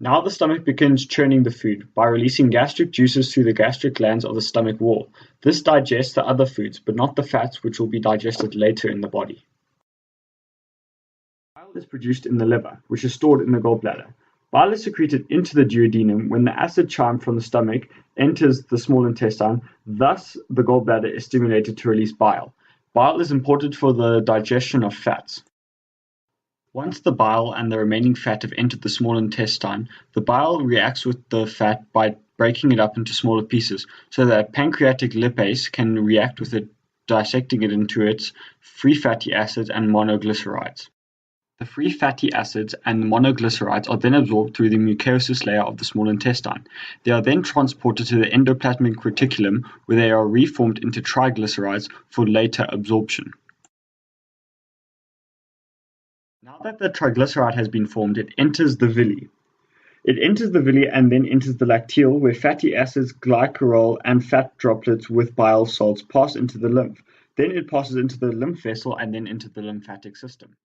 Now the stomach begins churning the food by releasing gastric juices through the gastric glands of the stomach wall. This digests the other foods, but not the fats, which will be digested later in the body. Bile is produced in the liver, which is stored in the gallbladder. Bile is secreted into the duodenum when the acid chime from the stomach enters the small intestine, thus the gallbladder is stimulated to release bile. Bile is important for the digestion of fats. Once the bile and the remaining fat have entered the small intestine, the bile reacts with the fat by breaking it up into smaller pieces, so that pancreatic lipase can react with it, dissecting it into its free fatty acids and monoglycerides. The free fatty acids and monoglycerides are then absorbed through the mucosis layer of the small intestine. They are then transported to the endoplasmic reticulum, where they are reformed into triglycerides for later absorption. Now that the triglyceride has been formed, it enters the villi. It enters the villi and then enters the lacteal, where fatty acids, glycerol, and fat droplets with bile salts pass into the lymph. Then it passes into the lymph vessel and then into the lymphatic system.